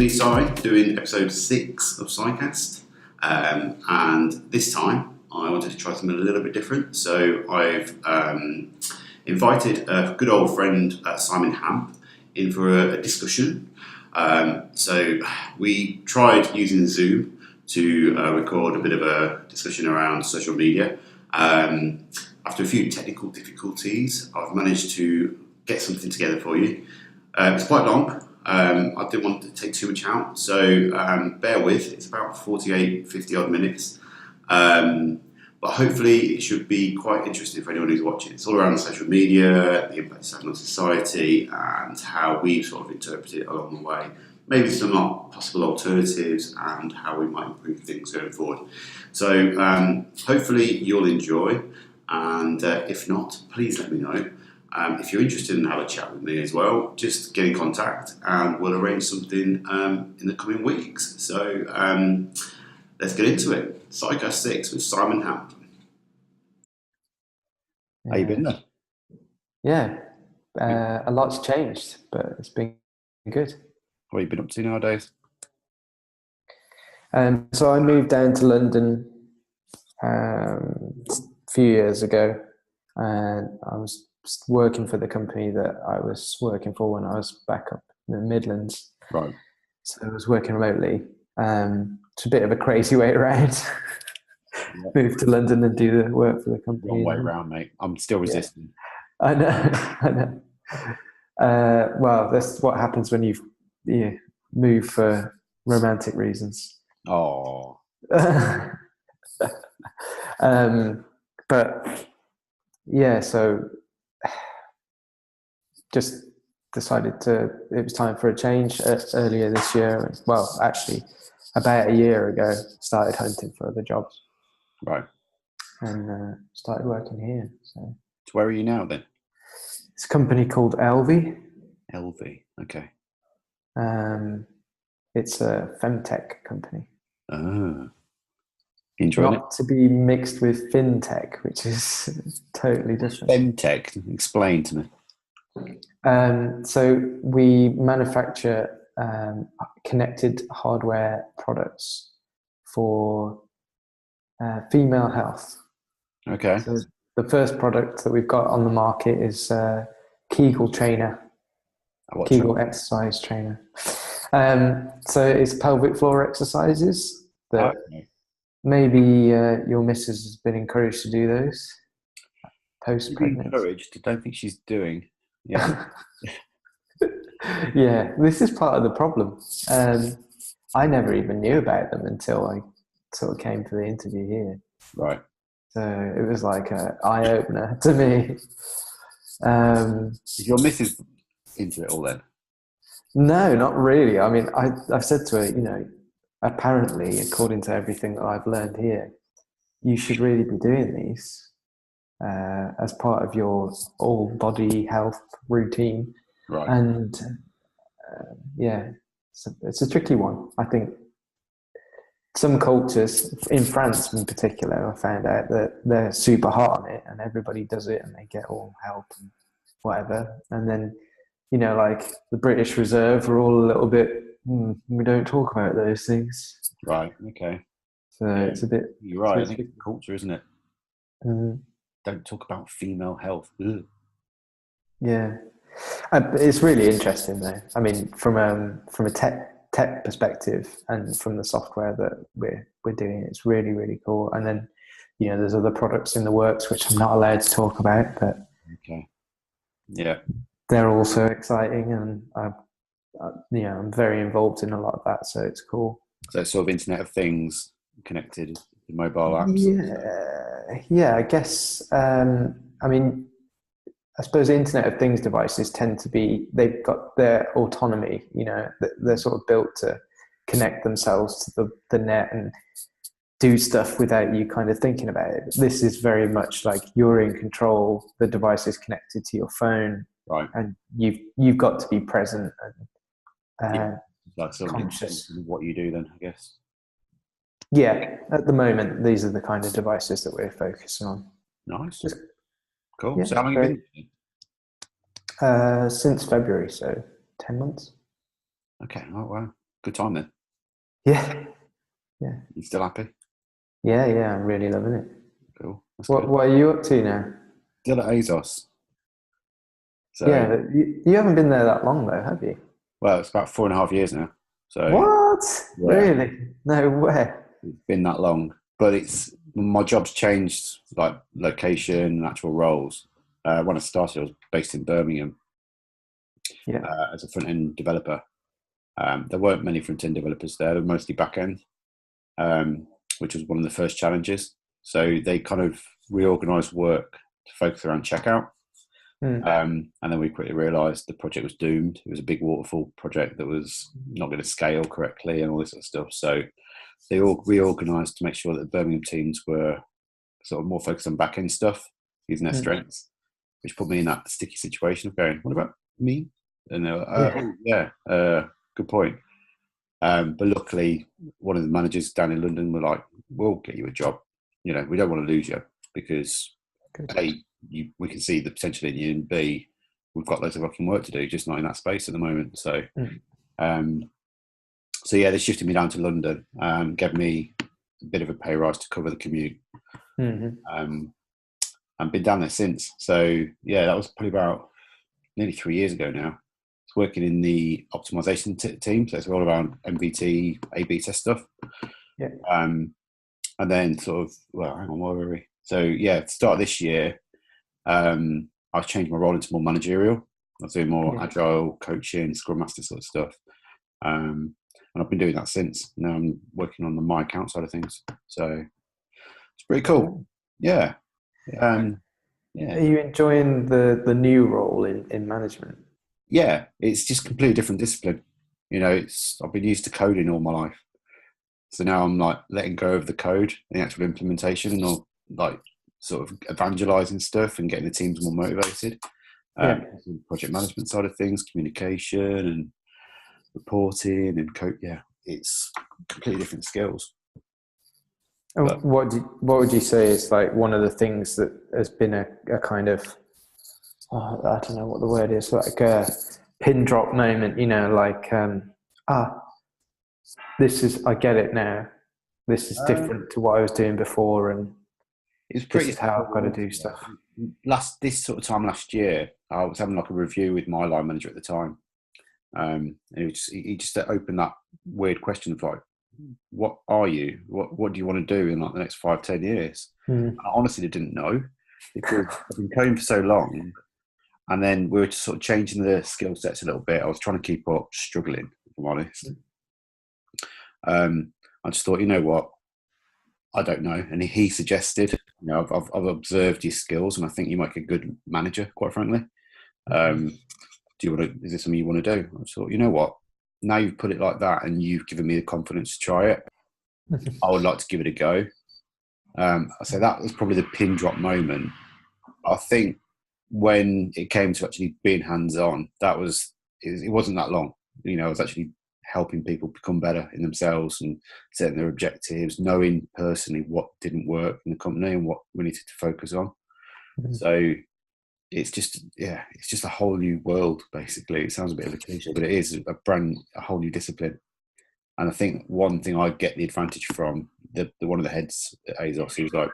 me, Si, doing episode 6 of SciCast. And this time I wanted to try something a little bit different. So I've invited a good old friend, Simon Hamp, in for a discussion. So we tried using Zoom to record a bit of a discussion around social media. After a few technical difficulties, I've managed to get something together for you. It's quite long. I didn't want to take too much out, so bear with. It's about 48, 50 odd minutes. But hopefully it should be quite interesting for anyone who's watching. It's all around social media, the impact it's having on society, and how we've sort of interpreted it along the way. Maybe some possible alternatives and how we might improve things going forward. So hopefully you'll enjoy, and if not, please let me know. If you're interested in having a chat with me as well, just get in contact and we'll arrange something in the coming weeks. So let's get into it. Psycho 6 with Simon Hamp. How you been there? Yeah, a lot's changed, but it's been good. What have you been up to nowadays? So I moved down to London a few years ago, and I was working for the company that I was working for when I was back up in the Midlands. Right. So I was working remotely. It's a bit of a crazy way around. Yep. Move to London and do the work for the company. Wrong way around, mate. I'm still resisting. Yeah. I know. Well, that's what happens when you move for romantic reasons. Oh. But yeah, so just decided it was time for a change earlier this year. Well, actually, about a year ago, started hunting for other jobs. Right. And started working here. So where are you now then? It's a company called LV. LV, okay. It's a femtech company. Ah. Enjoying Not to be mixed with fintech, which is totally different. Femtech, explain to me. So we manufacture connected hardware products for female health. Okay. So the first product that we've got on the market is Kegel trainer. Kegel exercise trainer. So it's pelvic floor exercises that maybe your missus has been encouraged to do those post-pregnancy. Encouraged. I don't think she's doing. Yeah. Yeah, this is part of the problem. I never even knew about them until I sort of came for the interview here. Right. So it was like an eye-opener to me. Is your missus into it all then? No, not really. I mean, I've said to her, apparently, according to everything that I've learned here, you should really be doing these as part of your all body health routine. Right. And yeah, it's a tricky one. I think some cultures, in France in particular, I found out that they're super hot on it and everybody does it and they get all help and whatever. And then, like the British Reserve are all a little bit, we don't talk about those things. Right, okay. So it's a bit... You're right, I think it's culture, isn't it? Don't talk about female health. Ugh. Yeah. It's really interesting though. I mean, from a tech perspective and from the software that we're doing, it's really, really cool. And then, there's other products in the works which I'm not allowed to talk about, but okay. Yeah. They're also exciting, and I'm very involved in a lot of that, so it's cool. So it's sort of Internet of Things connected to mobile apps. Yeah. I guess. I mean, I suppose Internet of Things devices they've got their autonomy. They're sort of built to connect themselves to the net and do stuff without you kind of thinking about it. This is very much like you're in control. The device is connected to your phone. Right. And you've got to be present and like sort conscious of what you do then, I guess. Yeah, at the moment, these are the kind of devices that we're focusing on. Nice. Cool. Yeah, so how long have you been? Since February, so 10 months. Okay. Oh, wow. Good time then. Yeah, yeah, You still happy? yeah. I'm really loving it. Cool. That's What good. What are you up to now? Still at ASOS. So, Yeah, you haven't been there that long though, have you? well, it's about 4.5 years now. So, What? yeah, Really? No way. it's been that long. But it's my job's changed, like location and actual roles. When I started, I was based in Birmingham Yeah, as a front end developer. There weren't many front end developers there; they were mostly back end, which was one of the first challenges. So they kind of reorganised work to focus around checkout. mm. And then we quickly realised the project was doomed. It was a big waterfall project that was not going to scale correctly and all this sort of stuff. So they all reorganised to make sure that the Birmingham teams were sort of more focused on back end stuff, using their strengths, which put me in that sticky situation of going, what about me? And they were, Yeah, oh, yeah, good point. But luckily, one of the managers down in London were like, we'll get you a job. You know, we don't want to lose you because good. A, we can see the potential in you, and B, we've got loads of fucking work to do, just not in that space at the moment. So, um, so yeah, they shifted me down to London, gave me a bit of a pay rise to cover the commute, and been down there since. So yeah, that was probably about nearly 3 years ago now. It's working in the optimization team, so it's all around MVT, A/B test stuff. Yeah, And then sort of, well, hang on, where were we? So yeah, at the start of this year, I've changed my role into more managerial. I was doing more agile coaching, scrum master sort of stuff. And I've been doing that since. Now I'm working on the my account side of things. So it's pretty cool. Yeah. Yeah. Are you enjoying the new role in management? Yeah. It's just completely different discipline. You know, I've been used to coding all my life. So now I'm like letting go of the code, the actual implementation, and all like sort of evangelizing stuff and getting the teams more motivated. Yeah. Project management side of things, communication and reporting and code. Yeah, it's completely different skills. But What would you say is like one of the things that has been a kind of I don't know what the word is, like a pin drop moment, you know, like this is, I get it now. This is different to what I was doing before, and it's this pretty is how I've got to straightforward. do stuff. This sort of time last year, I was having like a review with my line manager at the time. And he just opened that weird question of like, what are you? What do you want to do in like the next 5-10 years? Mm. I honestly didn't know because I've been coding for so long, and then we were just sort of changing the skill sets a little bit. I was trying to keep up, struggling, if I'm honest. I just thought, you know what, I don't know. And he suggested, you know, I've observed your skills, and I think you make a good manager, quite frankly. Do you want to? Is this something you want to do? I thought, you know what, now you've put it like that, and you've given me the confidence to try it. I would like to give it a go. So that was probably the pin drop moment. I think when it came to actually being hands on, it wasn't that long. You know, I was actually helping people become better in themselves and setting their objectives, knowing personally what didn't work in the company and what we needed to focus on. So it's just a whole new world, basically. It sounds a bit of a cliche, but it is a whole new discipline. And I think one thing I get the advantage from the one of the heads at ASOS, he was like,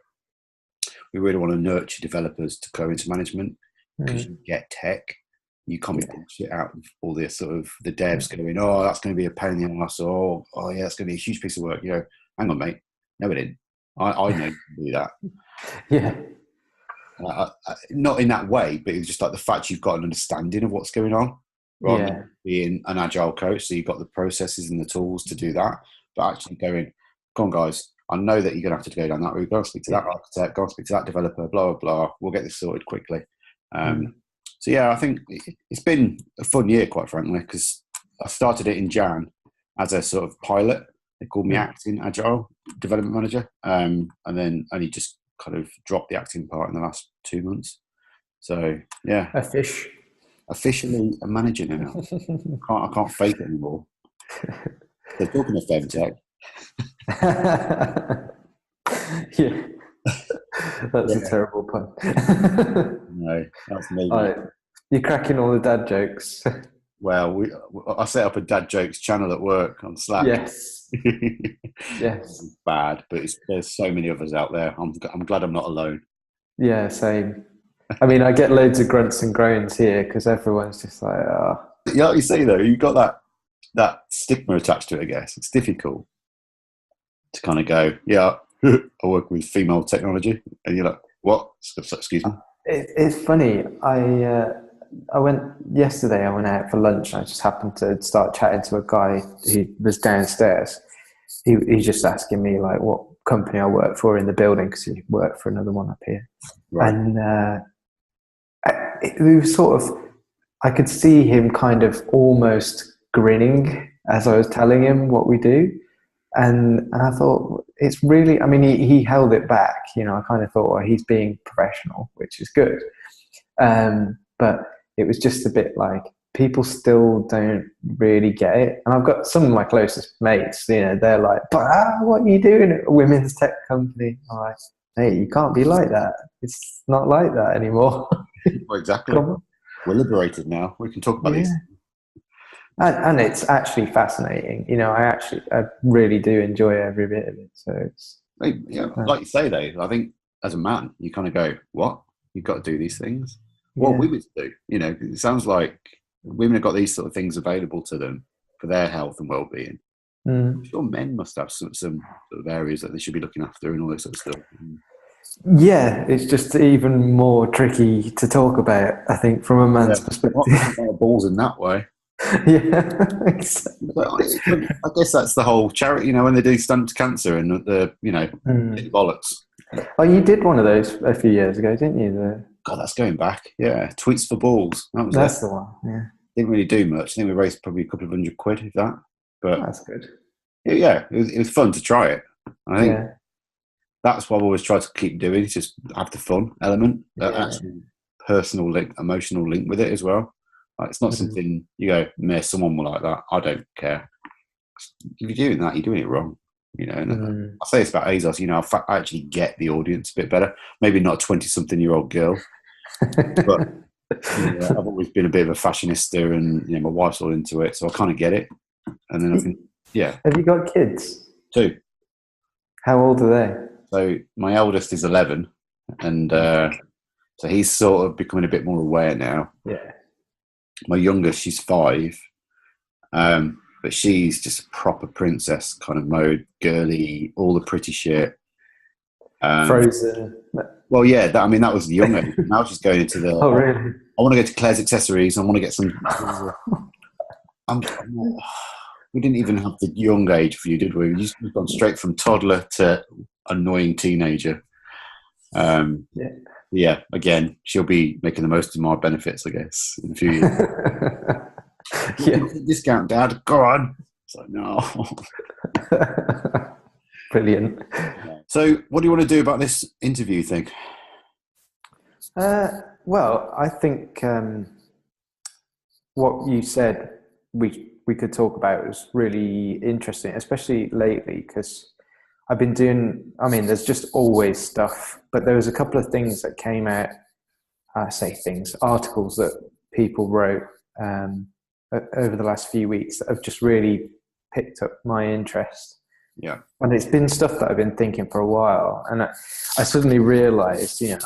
we really want to nurture developers to go into management because you get tech. You can't be putting shit out of all this sort of the devs going, oh, that's going to be a pain in the ass, or oh yeah, that's going to be a huge piece of work. You know, hang on, mate. No, it didn't. I know you can do that. Yeah. Not in that way, but it's just like the fact you've got an understanding of what's going on rather than being an agile coach. So you've got the processes and the tools to do that, but actually going, come on, guys, I know that you're going to have to go down that route. Go and speak to that architect, go and speak to that developer, blah, blah, blah. We'll get this sorted quickly. So yeah, I think it's been a fun year, quite frankly, because I started it in Jan as a sort of pilot. They called me acting agile development manager, and then only just kind of dropped the acting part in the last 2 months. So yeah, officially a manager now. I can't fake it anymore. They're talking of femtech. Yeah, that's a terrible pun. No, that's me. You're cracking all the dad jokes. Well, I set up a dad jokes channel at work on Slack. Yes. Yes. Bad, but there's so many others out there. I'm glad I'm not alone. Yeah, same. I mean, I get loads of grunts and groans here because everyone's just like, oh. Yeah, like you say though, you've got that stigma attached to it. I guess it's difficult to kind of go, yeah, I work with female technology, and you're like, what? Excuse me. It's funny. I went yesterday. I went out for lunch. And I just happened to start chatting to a guy who was downstairs. He's just asking me like what company I work for in the building because he worked for another one up here. Right. And it was sort of, I could see him kind of almost grinning as I was telling him what we do. And I thought, it's really, I mean, he held it back. You know, I kind of thought, well, he's being professional, which is good. But it was just a bit like, people still don't really get it. And I've got some of my closest mates, you know, they're like, but what are you doing at a women's tech company? I'm like, hey, you can't be like that. It's not like that anymore. Well, exactly. We're liberated now. We can talk about these. And it's actually fascinating. You know, I really do enjoy every bit of it. So it's like you say though, I think as a man, you kind of go, what? You've got to do these things. What women do, you know, it sounds like women have got these sort of things available to them for their health and well-being. I'm sure men must have some sort of areas that they should be looking after and all this sort of stuff. Yeah, it's just even more tricky to talk about, I think, from a man's perspective. Not balls in that way. Yeah, exactly. I guess that's the whole charity, you know, when they do stunts cancer and the, you know, bollocks. Oh, you did one of those a few years ago, didn't you? God, that's going back. Yeah, Tweets for Balls. That's the one. Yeah, didn't really do much. I think we raised probably a couple of £100, if that. But that's good. Yeah, it was fun to try it. I think that's what I've always tried to keep doing. Is just have the fun element, actual personal link, emotional link with it as well. Like, it's not something you go, "Meh, someone will like that." I don't care. If you're doing that, you're doing it wrong. You know, and I say it's about ASOS. You know, I actually get the audience a bit better. Maybe not a 20-something-year-old girl, but I've always been a bit of a fashionista, and you know, my wife's all into it, so I kind of get it. And then I think, Have you got kids? 2. How old are they? So my eldest is 11, and so he's sort of becoming a bit more aware now. Yeah. My youngest, she's 5. But she's just a proper princess kind of mode, girly, all the pretty shit. Frozen. Well, yeah, that was the young age. Now she's going into the. Oh, really? I want to go to Claire's Accessories. I want to get some. We didn't even have the young age for you, did we? We've gone straight from toddler to annoying teenager. Yeah. Again, she'll be making the most of my benefits, I guess, in a few years. Discount, Dad. Go on. It's like, no. Brilliant. So, what do you want to do about this interview thing? Well, I think what you said we could talk about was really interesting, especially lately, because I've been doing. I mean, there's just always stuff, but there was a couple of things that came out. Articles that people wrote over the last few weeks that have just really picked up my interest. Yeah. And it's been stuff that I've been thinking for a while. And I suddenly realized, you know,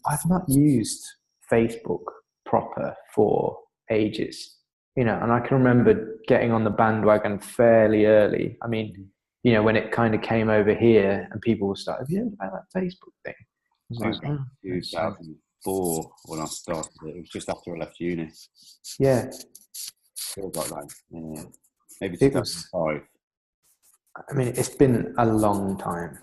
I've not used Facebook proper for ages, you know, and I can remember getting on the bandwagon fairly early. I mean, you know, when it kind of came over here and people would start, have you heard about that Facebook thing? It was like 2004 when I started it. It was just after I left uni. Yeah. Feels like that. Yeah. Maybe 2005. I mean, it's been a long time,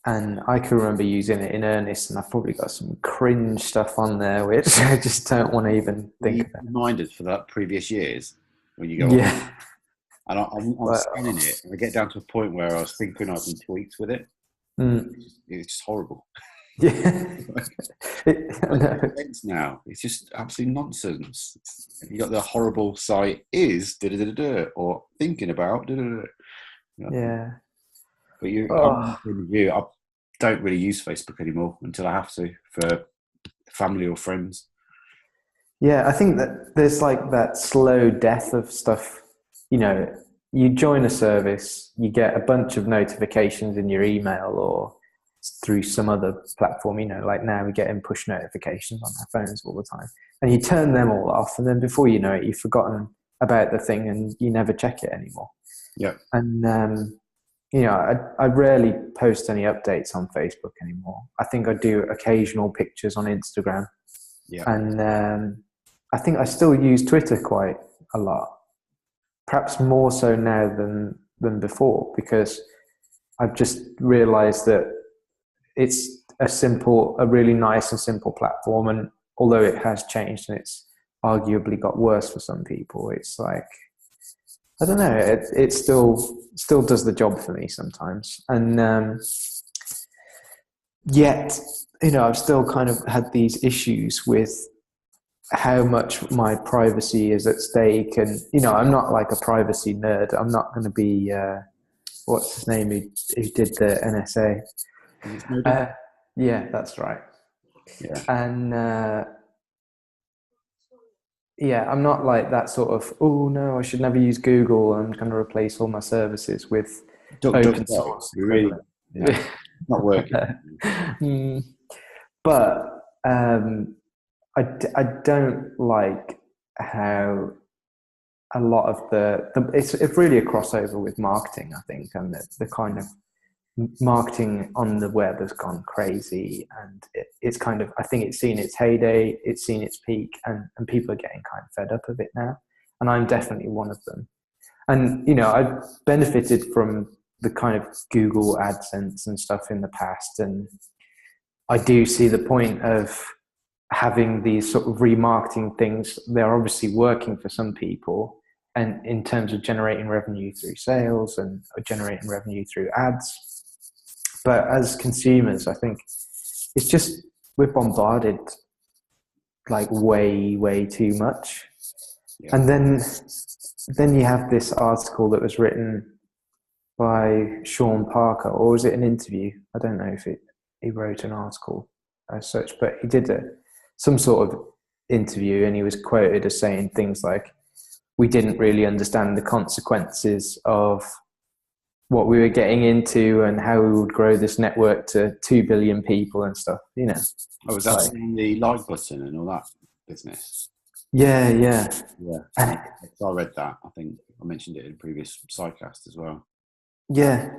and I can remember using it in earnest, and I've probably got some cringe stuff on there which I just don't want to even think about. Reminders for that previous years when you go on. And I'm scanning it, and I get down to a point where I was synchronizing tweets with it. It's just horrible. Yeah. Now it's just absolute nonsense. You got the horrible site is or thinking about Yeah. But I don't really use Facebook anymore until I have to for family or friends. Yeah, I think that there's like that slow death of stuff. You know, you join a service, you get a bunch of notifications in your email or through some other platform. You know, like now we get in push notifications on our phones all the time, and you turn them all off, and then before you know it, you've forgotten about the thing and you never check it anymore. Yeah. And you know, I rarely post any updates on Facebook anymore. I think I do occasional pictures on Instagram, Yeah. and I think I still use Twitter quite a lot, perhaps more so now than before, because I've just realised that it's a really nice and simple platform, and although it has changed and it's arguably got worse for some people, it's like I don't know, it still does the job for me sometimes, and yet you know I've still kind of had these issues with how much my privacy is at stake. And you know I'm not like a privacy nerd. I'm not going to be what's his name who did the NSA. uh, yeah, that's right. Yeah. And yeah, I'm not like that sort of, oh no, I should never use Google, I'm going to replace all my services with Duck open go. source You really, equivalent. no, not working. Mm, but I don't like how a lot of it's really a crossover with marketing, I think, and the kind of marketing on the web has gone crazy, and it's kind of, I think it's seen its heyday, it's seen its peak, and people are getting kind of fed up of it now, and I'm definitely one of them. And you know I've benefited from the kind of Google AdSense and stuff in the past, and I do see the point of having these sort of remarketing things. They're obviously working for some people, and in terms of generating revenue through sales and generating revenue through ads. But as consumers, I think it's just we're bombarded like way too much. Yeah. And then you have this article that was written by Sean Parker, or was it an interview? I don't know if he wrote an article as such, but he did some sort of interview, and he was quoted as saying things like, "We didn't really understand the consequences of what we were getting into and how we would grow this network to 2 billion people and stuff." You know. Oh, was that Like, the like button and all that business? yeah, yeah, Yeah. and I read that. I think I mentioned it in a previous sidecast as well. yeah,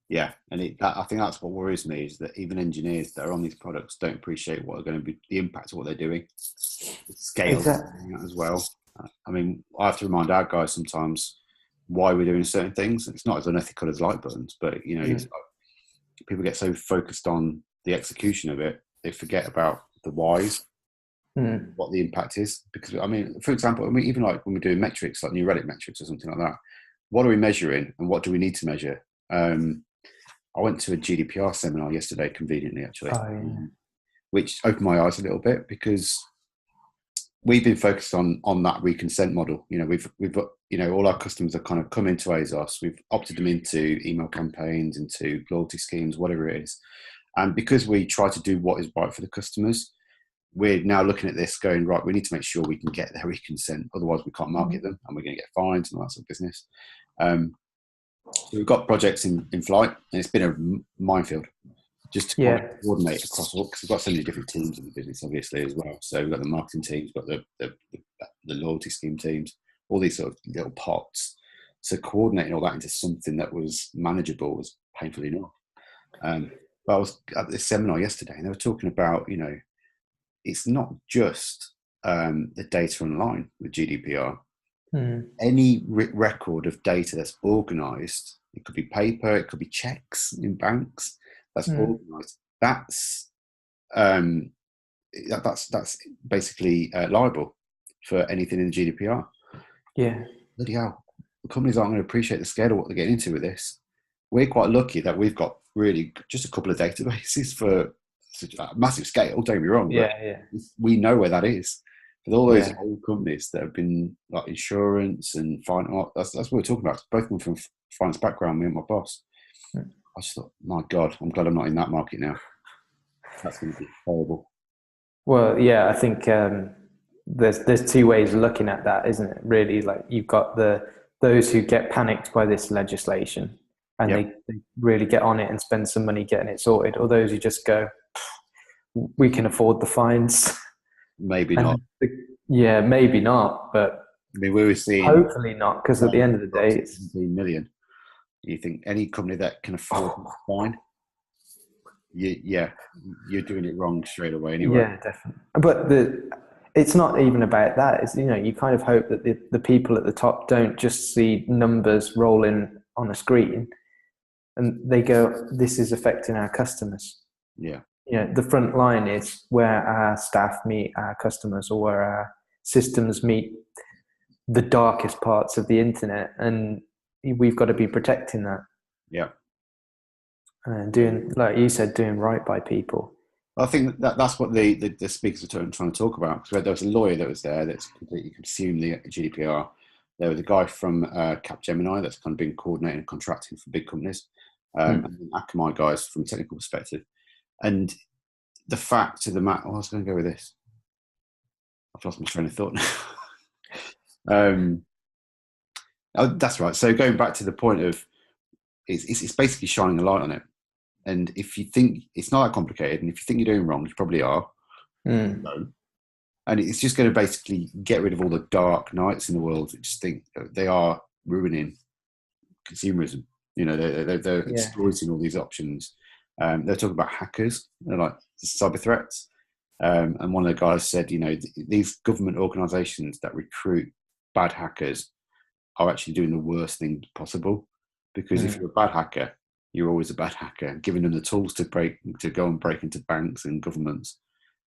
Yeah, and I think that's what worries me is that even engineers that are on these products don't appreciate what are going to be the impact of what they're doing, the scale exactly. as well. I mean, I have to remind our guys sometimes why we're doing certain things. It's not as unethical as like buttons, but you know, it's like people get so focused on the execution of it, they forget about the whys, Mm. what the impact is. Because I mean, for example, I mean, even like when we're doing metrics, like New Relic metrics or something like that, what are we measuring and what do we need to measure? I went to a GDPR seminar yesterday, conveniently actually, Oh yeah. which opened my eyes a little bit because we've been focused on that reconsent model. You know, we've you know, all our customers have kind of come into ASOS. We've opted them into email campaigns, into loyalty schemes, whatever it is. And because we try to do what is right for the customers, we're now looking at this going, right, we need to make sure we can get their reconsent. Otherwise, we can't market them and we're going to get fines and all that sort of business. So we've got projects in flight, and it's been a minefield just to Yeah. coordinate across all, because we've got so many different teams in the business, obviously, as well. So we've got the marketing teams, we've got the loyalty scheme teams, all these sort of little pots. So coordinating all that into something that was manageable was painful enough. But I was at this seminar yesterday, and they were talking about, you know, it's not just the data online with GDPR. Any record of data that's organised, it could be paper, it could be checks in banks, that's organised. That's basically liable for anything in the GDPR. Yeah. Bloody hell, the companies aren't going to appreciate the scale of what they're getting into with this. We're quite lucky that we've got really just a couple of databases for such a massive scale. Don't get me wrong, but Yeah. we know where that is. With all those Yeah. old companies that have been like insurance and finance, that's what we're talking about. Both of them from finance background, me and my boss. I just thought, my God, I'm glad I'm not in that market now. That's going to be horrible. Well, yeah, I think there's two ways of looking at that, isn't it? Really, like you've got those who get panicked by this legislation and Yep. they really get on it and spend some money getting it sorted, or those who just go, we can afford the fines. Maybe And not. yeah, maybe not, but I mean, we were seeing hopefully not, because at the end of the day, it's 17 million. You think any company that can afford to fine, you're doing it wrong straight away anyway. yeah, definitely. But it's not even about that. It's, you kind of hope that the people at the top don't just see numbers rolling on a screen and they go, this is affecting our customers. Yeah. The front line is where our staff meet our customers, or where our systems meet the darkest parts of the internet, and we've got to be protecting that Yeah. and doing, like you said, doing right by people. I think that's what the speakers were trying to talk about. Because there was a lawyer that was there that's completely consumed the GDPR. There was a guy from Capgemini that's kind of been coordinating and contracting for big companies, and then Akamai guys from a technical perspective. And the fact of the matter, I was going to go with this. I've lost my train of thought now. Oh, that's right. So going back to the point of, it's basically shining a light on it. And if you think it's not that complicated, and if you think you're doing wrong, you probably are. No. And it's just going to basically get rid of all the dark nights in the world. I just think they are ruining consumerism. They're exploiting all these options. They're talking about hackers, like cyber threats. And one of the guys said, these government organisations that recruit bad hackers are actually doing the worst thing possible. Because if you're a bad hacker, you're always a bad hacker. Giving them the tools to go and break into banks and governments,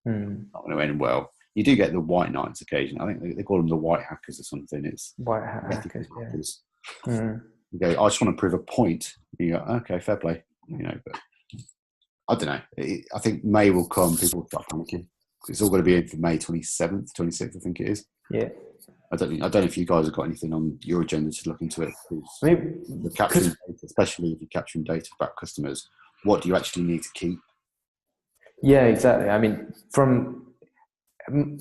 not going to end well. You do get the white knights occasionally. I think they call them the white hackers or something. It's White hat hackers. You go, I just want to prove a point. You go, okay, fair play. But I don't know. I think May will come. People will start panicking. It's all going to be in for May 27th, 26th, I think it is. Yeah. I don't know if you guys have got anything on your agenda to look into it. Maybe, capturing data, especially if you're capturing data about customers, what do you actually need to keep? Yeah, exactly. I mean, from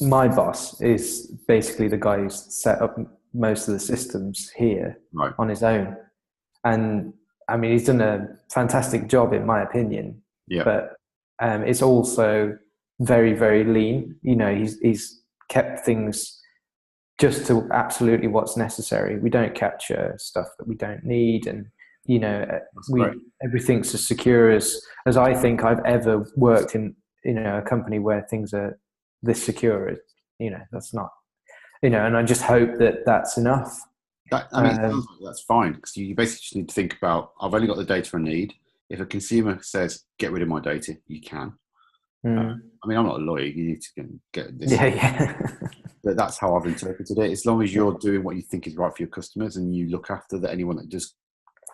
my boss is basically the guy who's set up most of the systems here on his own, and I mean, he's done a fantastic job in my opinion. Yeah. But it's also very, very lean. He's kept things just to absolutely what's necessary. We don't capture stuff that we don't need, and everything's as secure as I think I've ever worked in a company where things are this secure. That's not, and I just hope that that's enough. It sounds like that's fine, because you basically just need to think about, I've only got the data I need. If a consumer says get rid of my data, you can. I'm not a lawyer. You need to get this. Yeah. But that's how I've interpreted it. As long as you're doing what you think is right for your customers, and you look after that, anyone that does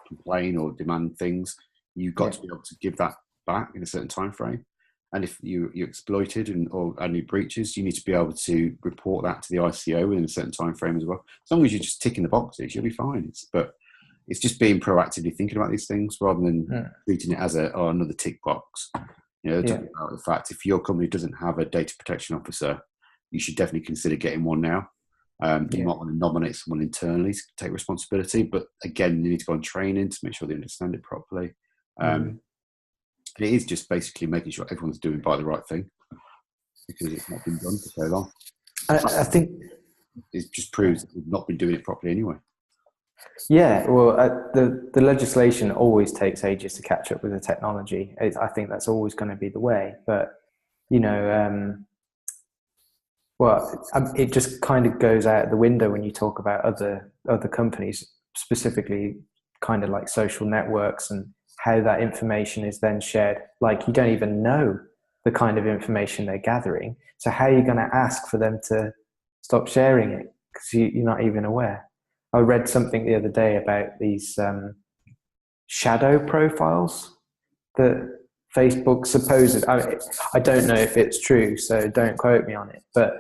complain or demand things, you've got to be able to give that back in a certain time frame. And if you're exploited or any breaches, you need to be able to report that to the ICO within a certain time frame as well. As long as you're just ticking the boxes, you'll be fine. But it's just being proactively thinking about these things rather than treating it as another tick box. Talking about the fact, if your company doesn't have a data protection officer, you should definitely consider getting one now. You might want to nominate someone internally to take responsibility, but again, you need to go on training to make sure they understand it properly. And it is just basically making sure everyone's doing the right thing, because it's not been done for so long. I think it just proves that we've not been doing it properly anyway. Yeah, well, the legislation always takes ages to catch up with the technology. I think that's always going to be the way. But it just kind of goes out the window when you talk about other companies, specifically kind of like social networks, and how that information is then shared. Like, you don't even know the kind of information they're gathering. So how are you going to ask for them to stop sharing it? Because you're not even aware. I read something the other day about these shadow profiles that Facebook supposed. I don't know if it's true, so don't quote me on it. But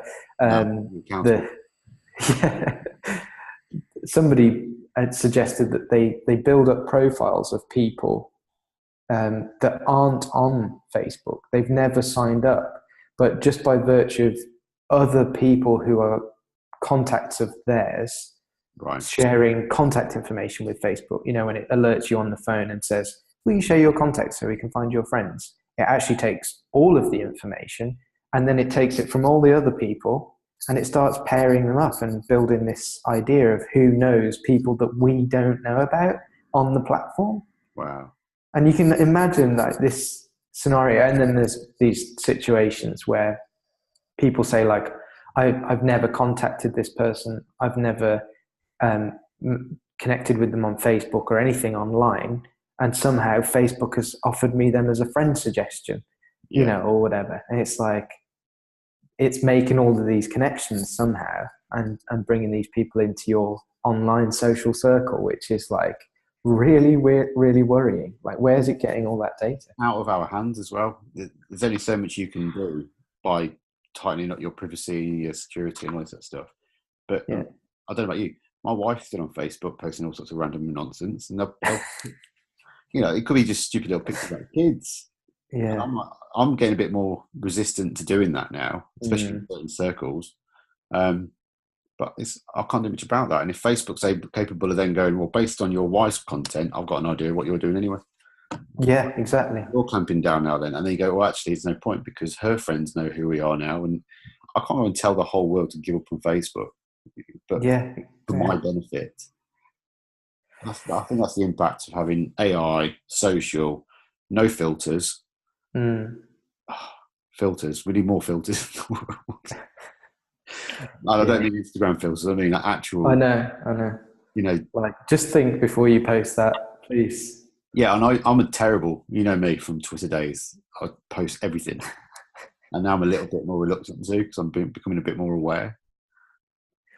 somebody had suggested that they build up profiles of people that aren't on Facebook. They've never signed up, but just by virtue of other people who are contacts of theirs Right. sharing contact information with Facebook. You know, when it alerts you on the phone and says, will you share your contacts so we can find your friends? It actually takes all of the information, and then it takes it from all the other people, and it starts pairing them up and building this idea of who knows people that we don't know about on the platform. Wow. And you can imagine like this scenario. And then there's these situations where people say like, I've never contacted this person. I've never connected with them on Facebook or anything online. And somehow Facebook has offered me them as a friend suggestion, you know, or whatever. And it's like, it's making all of these connections somehow and bringing these people into your online social circle, which is like really weird, really worrying. Like, where's it getting all that data? Out of our hands as well. There's only so much you can do by tightening up your privacy, your security, and all that stuff. But I don't know about you. My wife's still on Facebook posting all sorts of random nonsense, and you know, it could be just stupid little pictures about kids. Yeah, I'm getting a bit more resistant to doing that now, especially in certain circles. But I can't do much about that. And if Facebook's capable of then going, well, based on your wife's content, I've got an idea of what you're doing anyway. Yeah, exactly. You're clamping down now then. And then you go, well, actually, there's no point because her friends know who we are now. And I can't even tell the whole world to give up on Facebook. But for my benefit. I think that's the impact of having AI, social, no filters. Filters. We need more filters. I don't mean Instagram filters. I mean actual. I know. You know, like just think before you post that, please. Yeah, and I'm a terrible. You know me from Twitter days. I post everything, and now I'm a little bit more reluctant to because I'm becoming a bit more aware.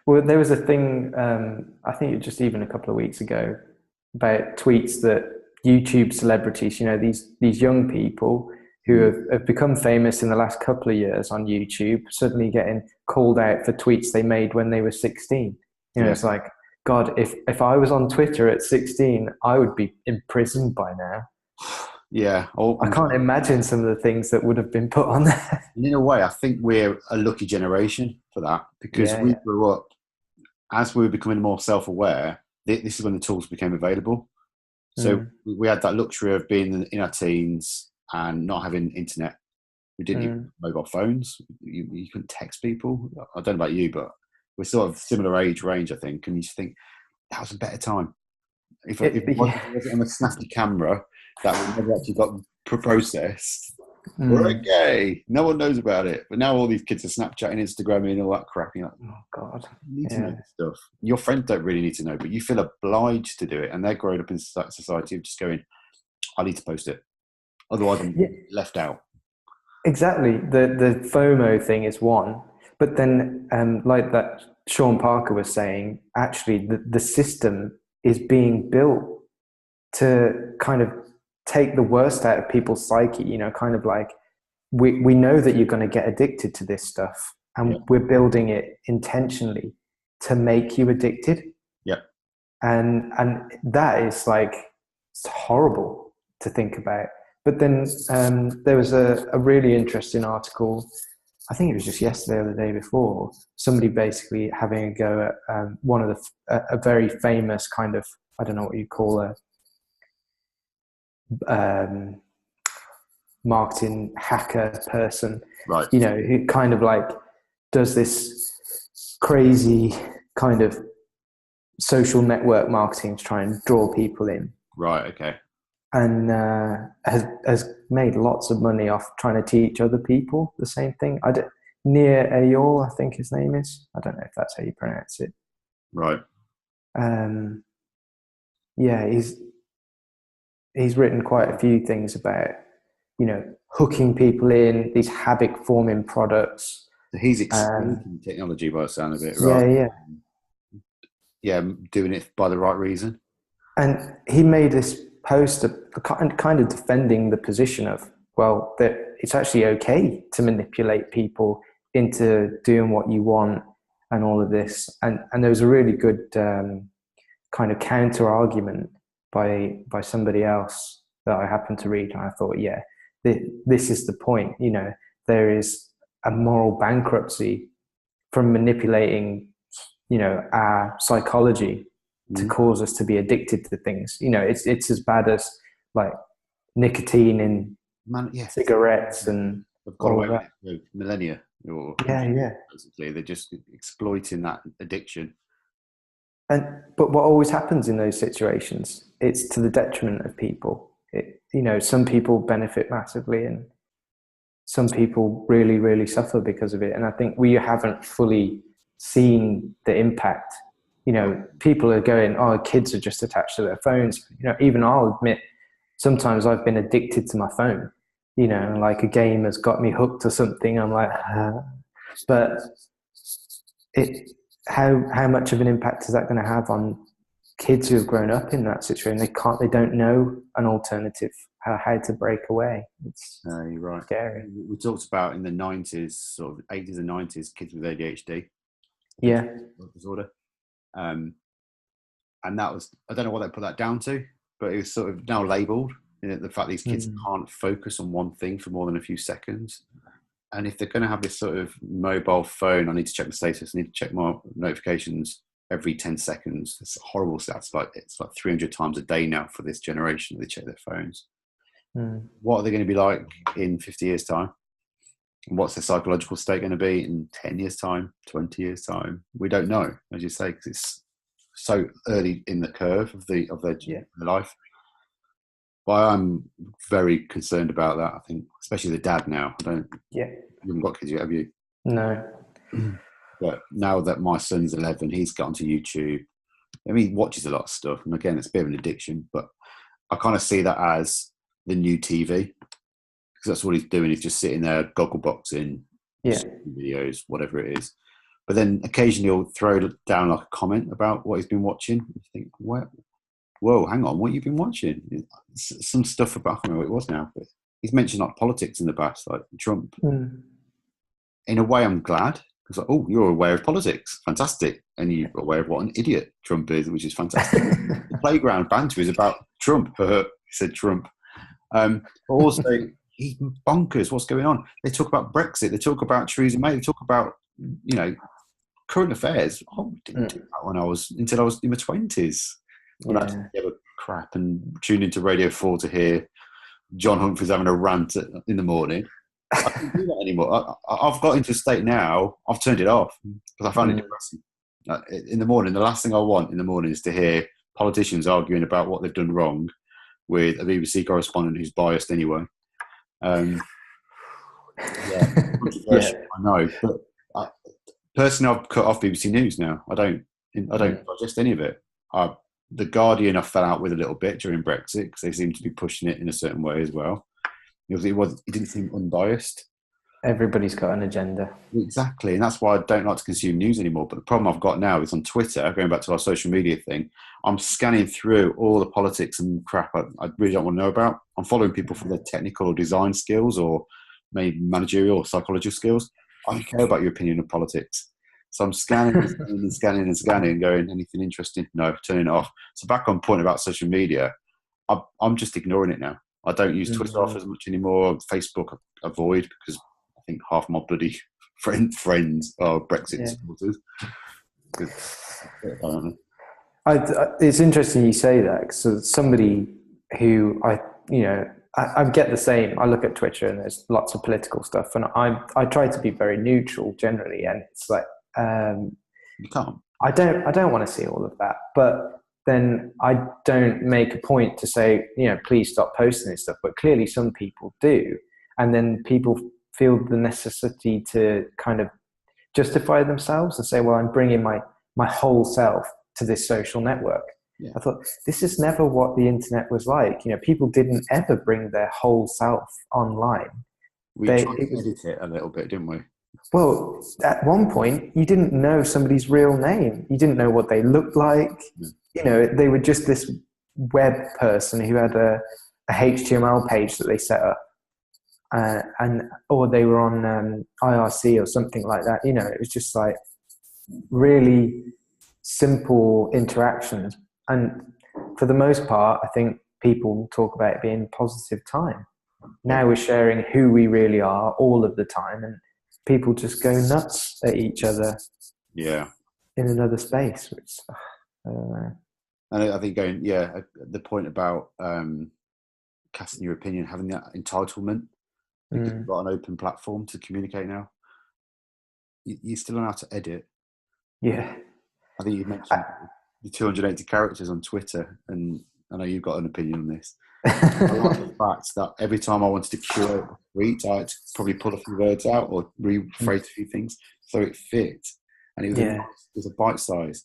Well, there was a thing. I think it was just even a couple of weeks ago about tweets that YouTube celebrities, you know, these young people who have become famous in the last couple of years on YouTube, suddenly getting called out for tweets they made when they were 16. You know, it's like, God, if I was on Twitter at 16, I would be imprisoned by now. Yeah. I can't imagine some of the things that would have been put on there. And in a way, I think we're a lucky generation for that because we grew up, as we were becoming more self-aware, this is when the tools became available. So we had that luxury of being in our teens and not having internet. We didn't use mobile phones. You couldn't text people. I don't know about you, but we're sort of similar age range, I think. And you just think, that was a better time. If it wasn't on a snappy camera that we never actually got processed, we're okay. No one knows about it. But now all these kids are Snapchatting, Instagramming, and all that crap. You're like, oh, God. You need to know this stuff. Your friends don't really need to know, but you feel obliged to do it. And they're growing up in society of just going, I need to post it. Otherwise, I'm left out. Exactly. The FOMO thing is one. But then, like that Sean Parker was saying, actually, the system is being built to kind of take the worst out of people's psyche, you know, kind of like we know that you're going to get addicted to this stuff, and we're building it intentionally to make you addicted. Yeah. And that is like, it's horrible to think about. But then there was a really interesting article, I think it was just yesterday or the day before, somebody basically having a go at one of a very famous kind of, I don't know what you call a marketing hacker person, right? You know, who kind of like does this crazy kind of social network marketing to try and draw people in. Right. Okay. And has made lots of money off trying to teach other people the same thing. Nir Eyal, I think his name is. I don't know if that's how you pronounce it. Right. Yeah, he's written quite a few things about, you know, hooking people in, these habit forming products. So he's exploiting technology by the sound of it, right? Yeah, doing it by the right reason. And he made this post kind of defending the position of, well, that it's actually okay to manipulate people into doing what you want and all of this. And there was a really good kind of counter argument by somebody else that I happened to read, and I thought, this is the point. You know, there is a moral bankruptcy from manipulating, our psychology to cause us to be addicted to things. It's as bad as like nicotine in cigarettes and they've got all away that. with it for millennia, or Yeah. basically they're just exploiting that addiction. But what always happens in those situations, it's to the detriment of people. Some people benefit massively, and some people really, really suffer because of it. And I think we haven't fully seen the impact. People are going, "Oh, kids are just attached to their phones." Even I'll admit, sometimes I've been addicted to my phone. Like a game has got me hooked or something. I'm like, but how much of an impact is that going to have on kids who have grown up in that situation? They don't know an alternative, how to break away. It's you're right. Scary. We talked about in the 90s, sort of 80s and 90s, kids with ADHD. Yeah. Disorder. And that was, I don't know what they put that down to, but it was sort of now labelled, the fact these kids can't focus on one thing for more than a few seconds. And if they're going to have this sort of mobile phone, I need to check the status, I need to check my notifications every 10 seconds. It's a horrible stats. It's like 300 times a day now for this generation. They check their phones. What are they going to be like in 50 years' time? And what's their psychological state going to be in 10 years' time, 20 years' time? We don't know, as you say, because it's so early in the curve of their life. But I'm very concerned about that. I think, especially the dad now. You haven't got kids yet, have you? No. But now that my son's 11, he's got onto YouTube. I mean, he watches a lot of stuff. And again, it's a bit of an addiction. But I kind of see that as the new TV. Because that's what he's doing. He's just sitting there, goggle boxing, videos, whatever it is. But then occasionally he'll throw down like a comment about what he's been watching. You think, whoa, hang on, what have you been watching? Some stuff about, I don't know what it was now, but he's mentioned like politics in the past, like Trump. In a way, I'm glad. It's like, oh, you're aware of politics. Fantastic. And you're aware of what an idiot Trump is, which is fantastic. The playground banter is about Trump. He said Trump. But also, he's bonkers. What's going on? They talk about Brexit. They talk about Theresa May. They talk about, current affairs. I didn't do that until I was in my 20s. When I had to give a crap and tune into Radio 4 to hear John Humphrys having a rant in the morning. I can't do that anymore. I've got into a state now, I've turned it off because I found it depressing. In the morning, the last thing I want in the morning is to hear politicians arguing about what they've done wrong with a BBC correspondent who's biased anyway. Controversial, I know. But personally, I've cut off BBC News now. I don't digest any of it. The Guardian I fell out with a little bit during Brexit because they seemed to be pushing it in a certain way as well. It didn't seem unbiased. Everybody's got an agenda. Exactly, and that's why I don't like to consume news anymore. But the problem I've got now is on Twitter, going back to our social media thing, I'm scanning through all the politics and crap I really don't want to know about. I'm following people for their technical or design skills or maybe managerial or psychological skills. I don't care about your opinion of politics. So I'm scanning and going, anything interesting? No, turning it off. So back on point about social media, I'm just ignoring it now. I don't use Twitter off as much anymore. Facebook I avoid because I think half my bloody friends are Brexit supporters. I don't know. It's interesting you say that because somebody who I get the same. I look at Twitter and there's lots of political stuff, and I try to be very neutral generally, and it's like you can't. I don't want to see all of that, but then I don't make a point to say, please stop posting this stuff. But clearly some people do. And then people feel the necessity to kind of justify themselves and say, well, I'm bringing my whole self to this social network. Yeah. I thought, this is never what the internet was like. People didn't ever bring their whole self online. We tried to edit it a little bit, didn't we? Well, at one point, you didn't know somebody's real name. You didn't know what they looked like. They were just this web person who had a HTML page that they set up. Or they were on IRC or something like that. It was just like really simple interactions. And for the most part, I think people talk about it being positive time. Now we're sharing who we really are all of the time. And people just go nuts at each other Yeah. in another space, which I don't know. And I think the point about casting your opinion, having that entitlement, because you've got an open platform to communicate now. You still know how to edit. Yeah. I think you mentioned the 280 characters on Twitter, and I know you've got an opinion on this. I like the fact that every time I wanted to curate a tweet, I had to probably pull a few words out or rephrase a few things so it fit. And it was a bite size.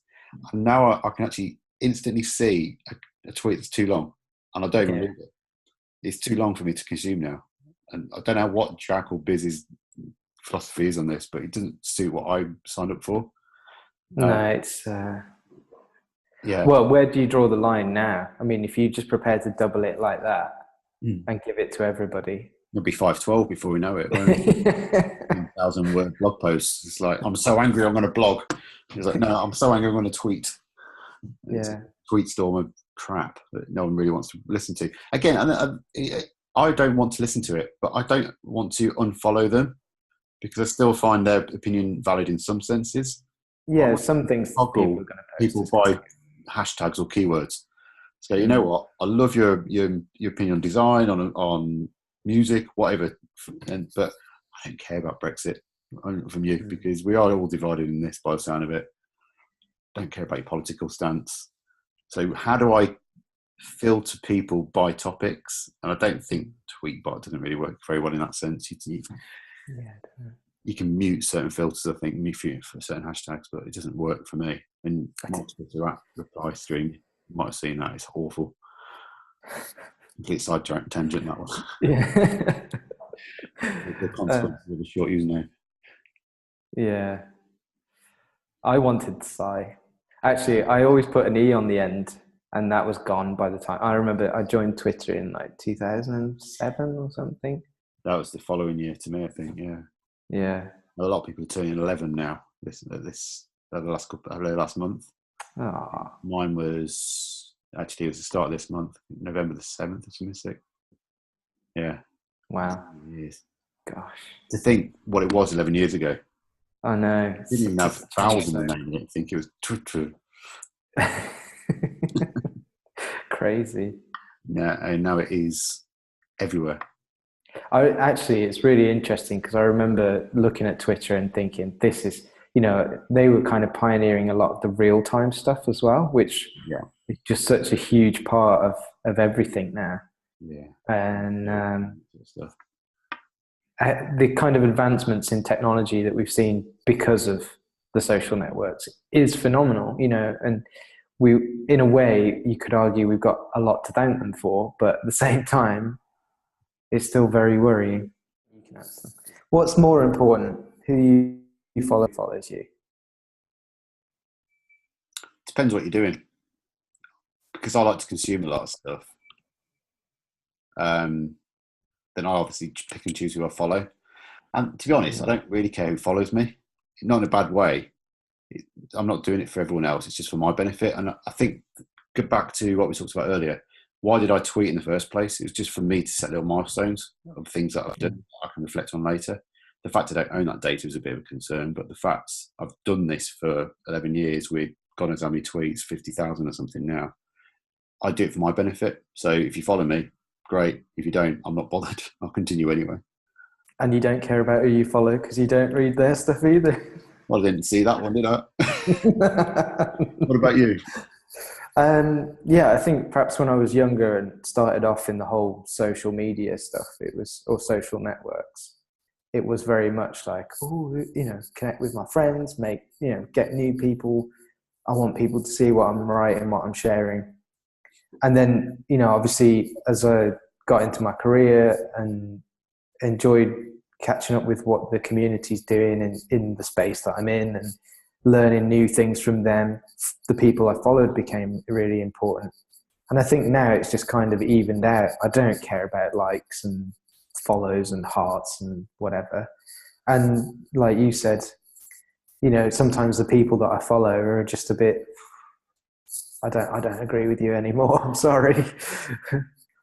And now I can actually instantly see a tweet that's too long, and I don't even read it. It's too long for me to consume now. And I don't know what Jack or Biz's philosophy is on this, but it doesn't suit what I signed up for. No, it's yeah. Well, where do you draw the line now? I mean, if you just prepare to double it like that and give it to everybody, it'll be 512 before we know it. 1,000-word blog posts. It's like, I'm so angry, I'm going to blog. It's like, no, I'm so angry, I'm going to tweet. It's a tweet storm of crap that no one really wants to listen to. Again, I don't want to listen to it, but I don't want to unfollow them because I still find their opinion valid in some senses. Yeah, some things people are going to post. People buy hashtags or keywords. So you know what? I love your opinion on design, on music, whatever. But I don't care about Brexit from you because we are all divided in this by the sound of it. Don't care about your political stance. So how do I filter people by topics? And I don't think Tweetbot doesn't really work very well in that sense. You can mute certain filters, I think, for certain hashtags, but it doesn't work for me. And multiple to that reply stream, you might have seen that. It's awful. Complete side tangent, that was. Yeah. The consequences of a short username. Yeah. I wanted Psy. Actually, I always put an E on the end, and that was gone by the time. I remember I joined Twitter in like 2007 or something. That was the following year to me, I think, yeah. Yeah. A lot of people are turning 11 now, last month. Oh. Mine was the start of this month, November the 7th or something. Yeah. Wow. Years. Gosh. To think what it was 11 years ago. I know. Didn't even have vowels in the name. I think it was Twitter. Crazy. Yeah, and now it is everywhere. It's really interesting because I remember looking at Twitter and thinking, this is, they were kind of pioneering a lot of the real-time stuff as well, which is just such a huge part of everything now. Yeah. And the kind of advancements in technology that we've seen because of the social networks is phenomenal, and we, in a way, you could argue we've got a lot to thank them for, but at the same time, it's still very worrying. What's more important? Who you follows you? Depends what you're doing. Because I like to consume a lot of stuff. Then I obviously pick and choose who I follow. And to be honest, I don't really care who follows me. Not in a bad way. I'm not doing it for everyone else. It's just for my benefit. And I think, go back to what we talked about earlier. Why did I tweet in the first place? It was just for me to set little milestones of things that I've done I can reflect on later. The fact I don't own that data is a bit of a concern, but the fact I've done this for 11 years with God knows how many tweets, 50,000 or something now, I do it for my benefit. So if you follow me, great. If you don't, I'm not bothered. I'll continue anyway. And you don't care about who you follow because you don't read their stuff either? Well, I didn't see that one, did I? What about you? I think perhaps when I was younger and started off in the whole social media stuff, or social networks, it was very much like, connect with my friends, get new people. I want people to see what I'm writing, what I'm sharing. And then, obviously as I got into my career and enjoyed catching up with what the community's doing in the space that I'm in and learning new things from them, the people I followed became really important. And I think now it's just kind of evened out. I don't care about likes and follows and hearts and whatever. And like you said, sometimes the people that I follow are just a bit, I don't agree with you anymore. I'm sorry.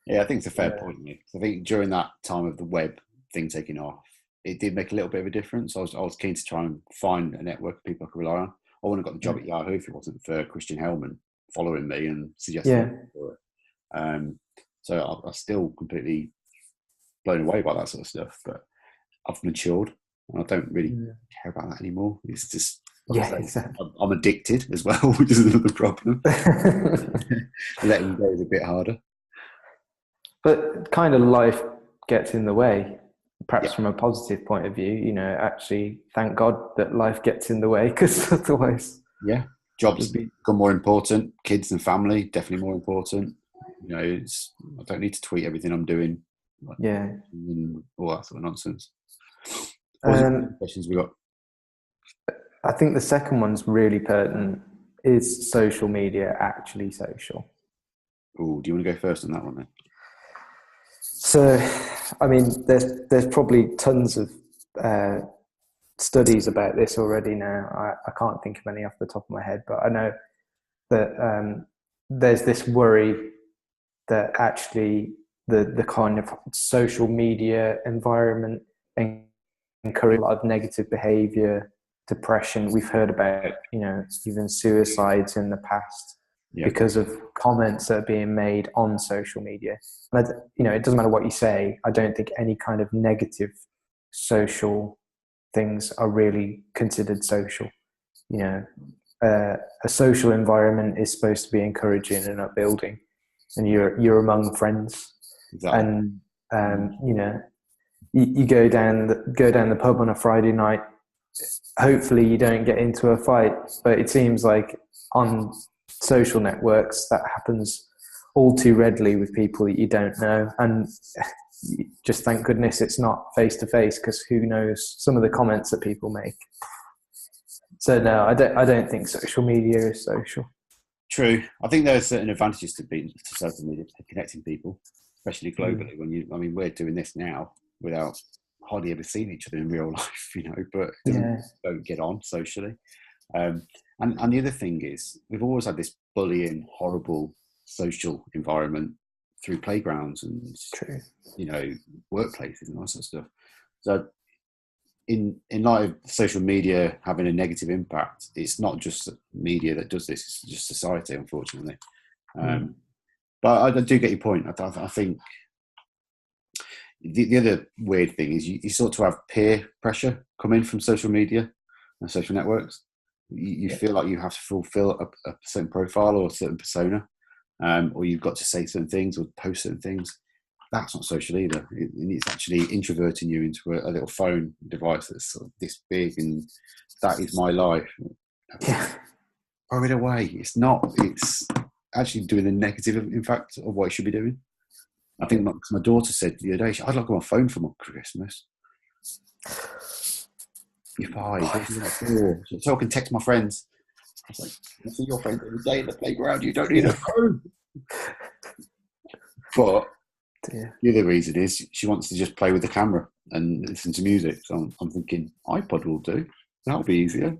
Yeah, I think it's a fair point, Nick. I think during that time of the web thing taking off, it did make a little bit of a difference. I was keen to try and find a network of people I could rely on. I wouldn't have got the job at Yahoo if it wasn't for Christian Hellman following me and suggesting for it. So I'm still completely blown away by that sort of stuff. But I've matured and I don't really care about that anymore. It's just, exactly. I'm addicted as well, which is another problem. Letting go is a bit harder. But kind of life gets in the way, perhaps from a positive point of view. Actually, thank God that life gets in the way, because otherwise, jobs become more important. Kids and family definitely more important. I don't need to tweet everything I'm doing. And all that sort of nonsense. What was the questions we got? I think the second one's really pertinent. Is social media actually social? Oh, do you want to go first on that one then? So, I mean, there's probably tons of studies about this already now. I can't think of any off the top of my head, but I know that there's this worry that actually the kind of social media environment encourage a lot of negative behavior, depression. We've heard about, even suicides in the past because of comments that are being made on social media. And it doesn't matter what you say. I don't think any kind of negative social things are really considered social. A social environment is supposed to be encouraging and upbuilding, and you're among friends. Exactly. And you go down the pub on a Friday night. Hopefully you don't get into a fight, but it seems like on social networks that happens all too readily with people that you don't know. And just thank goodness it's not face to face, because who knows some of the comments that people make. So no, I don't think social media is social. True. I think there are certain advantages to social media, to connecting people, especially globally. We're doing this now without hardly ever seeing each other in real life, but don't get on socially. And the other thing is, we've always had this bullying, horrible social environment through playgrounds and workplaces and all that sort of stuff. So in light of social media having a negative impact, it's not just media that does this, it's just society, unfortunately. But I do get your point. I think the other weird thing is you sort of have peer pressure coming from social media and social networks. You feel like you have to fulfill a certain profile or a certain persona, or you've got to say certain things or post certain things. That's not social either. It's actually introverting you into a little phone device that's sort of this big, and that is my life. Throw it away. It's not. It's actually doing the negative, in fact, of what it should be doing. I think my daughter said the other day, I'd like my phone for my Christmas. You're 5. So I can text my friends. I was like, I see your friends every day in the playground. You don't need a phone. But the other reason is she wants to just play with the camera and listen to music. So I'm thinking iPod will do. That'll be easier.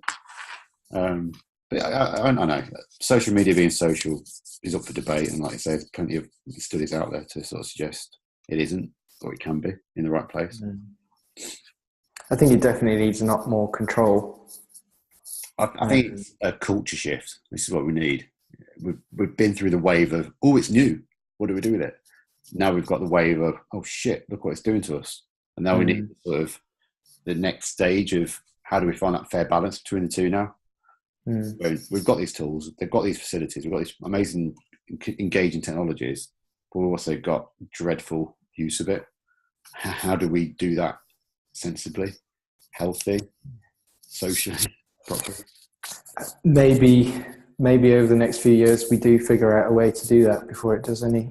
But I don't know. Social media being social is up for debate, and like I say, there's plenty of studies out there to sort of suggest it isn't, or it can be in the right place. I think it definitely needs a lot more control. I think it's a culture shift. This is what we need. We've been through the wave of, it's new. What do we do with it? Now we've got the wave of, oh shit, look what it's doing to us. And now we need sort of the next stage of how do we find that fair balance between the two now? We've got these tools, they've got these facilities, we've got these amazing, engaging technologies, but we've also got dreadful use of it. How do we do that sensibly, healthy, socially, properly? Maybe over the next few years we do figure out a way to do that before it does any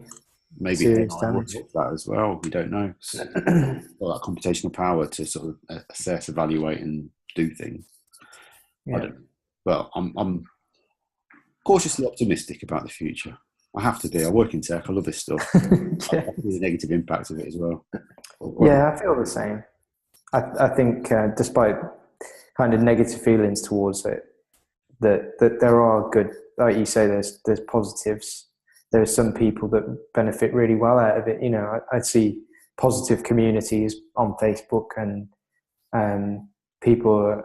serious damage. That as well, we don't know. All that computational power to sort of assess, evaluate, and do things. I don't know. But I'm cautiously optimistic about the future. I have to be. I work in tech. I love this stuff. I see the negative impact of it as well. I feel the same. I think despite kind of negative feelings towards it, that there are good, like you say, there's positives. There are some people that benefit really well out of it. I see positive communities on Facebook and people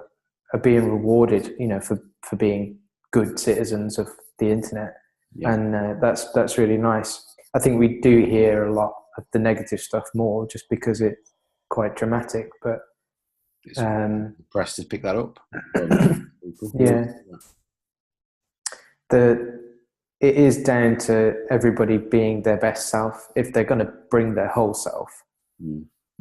are being rewarded, you know, for being good citizens of the internet. Yeah. And that's really nice. I think we do hear a lot of the negative stuff more just because it's quite dramatic, but It's the press to pick that up. yeah, it is down to everybody being their best self if they're going to bring their whole self,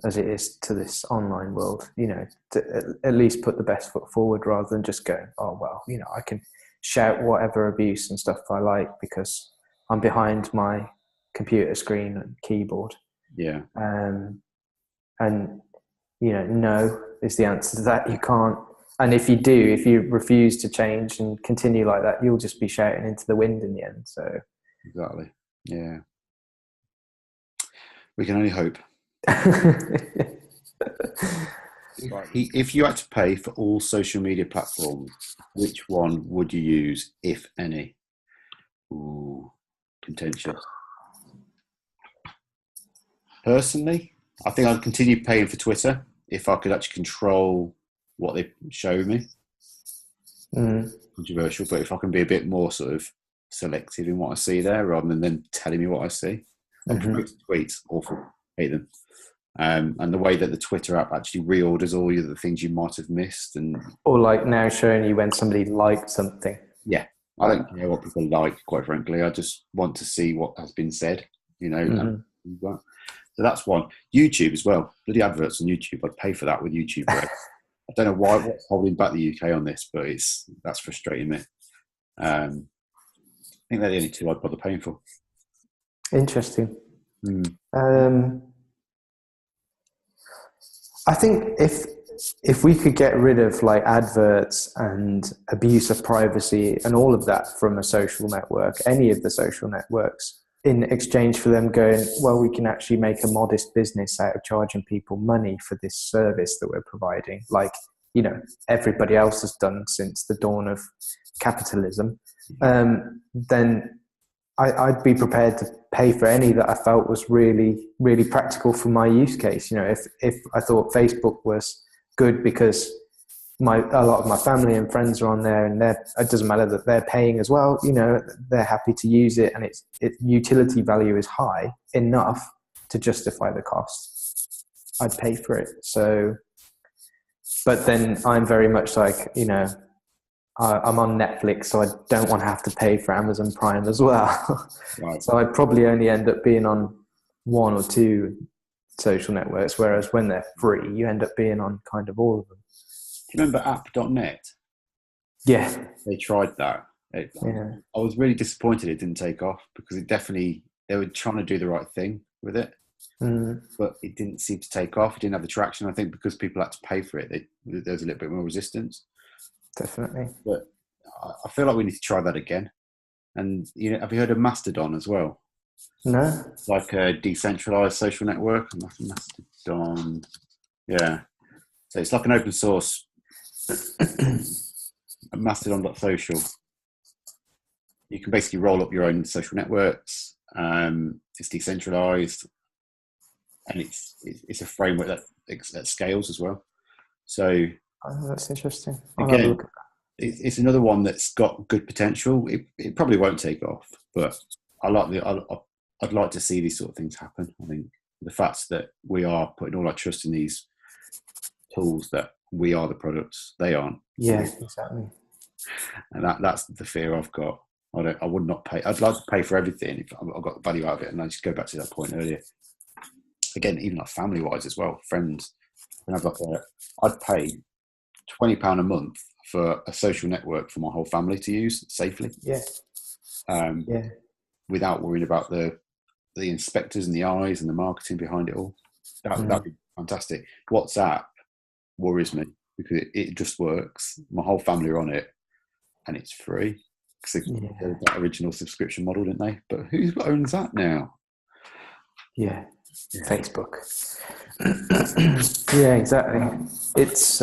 as it is to this online world, you know, to at least put the best foot forward rather than just going, oh, well, you know, I can shout whatever abuse and stuff I like because I'm behind my computer screen and keyboard. Yeah. And, you know, no is the answer to that. You can't. And if you refuse to change and continue like that, you'll just be shouting into the wind in the end. So exactly. Yeah. We can only hope. If you had to pay for all social media platforms, which one would you use, if any? Ooh, contentious. Personally, I think I'd continue paying for Twitter if I could actually control what they show me. Controversial, but if I can be a bit more sort of selective in what I see there rather than them telling me what I see. And tweets, awful, hate them. And the way that the Twitter app actually reorders all the things you might have missed, or like now showing you when somebody liked something. Yeah, I don't care what people like, quite frankly. I just want to see what has been said, you know. So that's one. YouTube as well. Bloody adverts on YouTube. I'd pay for that with YouTube. I don't know what's holding back the UK on this, but that's frustrating me. I think they're the only two I'd bother paying for. Interesting. I think if we could get rid of like adverts and abuse of privacy and all of that from a social network, any of the social networks, in exchange for them going, well, we can actually make a modest business out of charging people money for this service that we're providing, like, you know, everybody else has done since the dawn of capitalism, then I'd be prepared to pay for any that I felt was really, really practical for my use case. You know, if I thought Facebook was good because a lot of my family and friends are on there, and it doesn't matter that they're paying as well. You know, they're happy to use it, and its utility value is high enough to justify the cost. I'd pay for it. So, but then I'm very much like, you know, I'm on Netflix, so I don't want to have to pay for Amazon Prime as well. Right. So I'd probably only end up being on one or two social networks, whereas when they're free, you end up being on kind of all of them. Do you remember app.net? Yeah. They tried that. I was really disappointed it didn't take off because they were trying to do the right thing with it, but it didn't seem to take off. It didn't have the traction. I think because people had to pay for it, there was a little bit more resistance. Definitely. But I feel like we need to try that again. And, you know, have you heard of Mastodon as well? No. It's like a decentralized social network. Mastodon. Yeah. So it's like an open source Mastodon.social. You can basically roll up your own social networks. It's decentralized, and it's a framework that scales as well. So that's interesting. Again, it's another one that's got good potential. It probably won't take off, but I'd like to see these sort of things happen. I think the fact that we are putting all our trust in these tools, that we are the products, they aren't. Yeah, exactly. And that's the fear I've got. I would not pay. I'd like to pay for everything if I've got value out of it. And I just go back to that point earlier. Again, even like family wise as well, friends. And I'd pay £20 a month for a social network for my whole family to use safely. Yeah. Without worrying about the inspectors and the eyes and the marketing behind it all. That'd be fantastic. WhatsApp worries me because it just works. My whole family are on it, and it's free. Because they did that original subscription model, didn't they? But who owns that now? Yeah. Facebook. Yeah, exactly. It's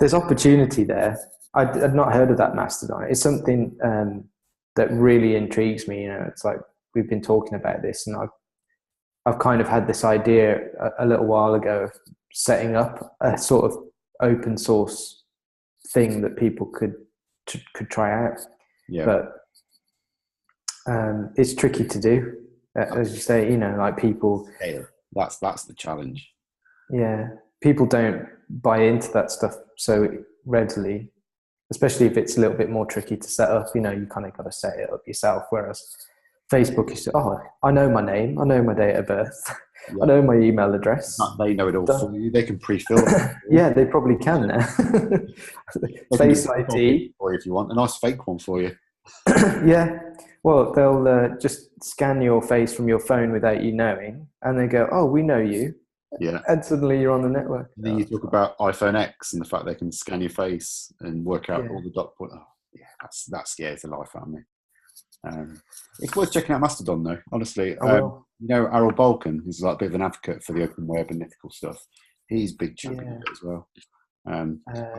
there's opportunity there. I'd not heard of that Mastodon. It's something that really intrigues me. You know, it's like we've been talking about this, and I've kind of had this idea a little while ago of setting up a sort of open source thing that people could try out. Yeah. But it's tricky to do, as you say. Like people. That's the challenge. Yeah, people don't buy into that stuff so readily, especially if it's a little bit more tricky to set up. You kind of got to set it up yourself. Whereas Facebook is, I know my name, I know my date of birth, I know my email address. They know it all for you. They can pre-fill it. Yeah, they probably can now. Face ID. Or if you want a nice fake one for you. Yeah. Well, they'll just scan your face from your phone without you knowing, and they go, "Oh, we know you." Yeah. And suddenly you're on the network. And then you talk about iPhone X and the fact they can scan your face and work out all the dot point. Oh, yeah, that scares the life out of me. It's worth checking out Mastodon, though. Honestly, Errol Balkan is like a bit of an advocate for the open web and ethical stuff. He's big champion of it as well. I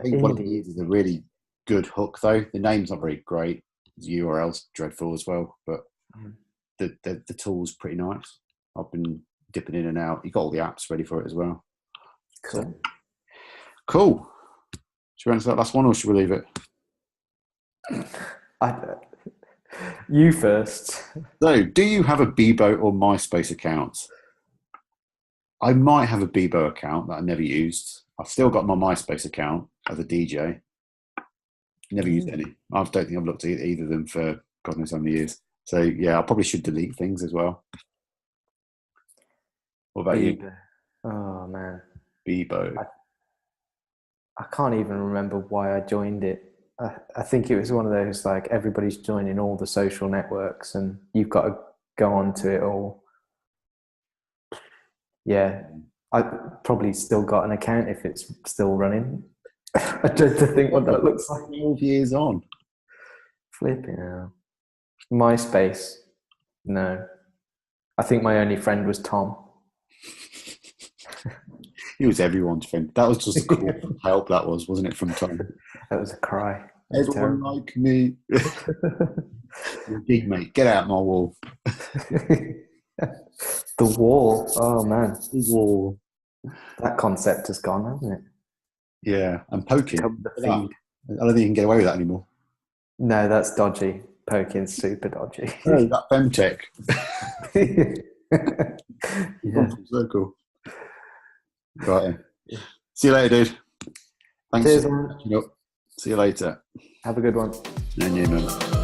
think what it is a really good hook, though. The name's not very great. The URL's dreadful as well, but the tool's pretty nice. I've been dipping in and out. You got all the apps ready for it as well. Cool. Should we answer that last one, or should we leave it? You first. So, do you have a Bebo or MySpace account? I might have a Bebo account that I never used. I've still got my MySpace account as a DJ. Never used any. I don't think I've looked at either of them for God knows how many years. So, yeah, I probably should delete things as well. What about you? Oh, man. Bebo. I can't even remember why I joined it. I think it was one of those, like, everybody's joining all the social networks and you've got to go on to it all. Yeah. I probably still got an account if it's still running. I don't think what that looks like. 12 years on. Flipping out. MySpace. No. I think my only friend was Tom. He was everyone's friend. That was just a call for help, that was, wasn't it, from Tom? That was a cry. Everyone like me. Big mate, get out my wall. The wall. Oh, man. The wall. That concept has gone, hasn't it? Yeah, and poking. The feed. I don't think you can get away with that anymore. No, that's dodgy. Poking's super dodgy. Oh, that femtech. Yeah. Circle. Right. See you later, dude. Thanks. Cheers, man. See you later. Have a good one. And you, man.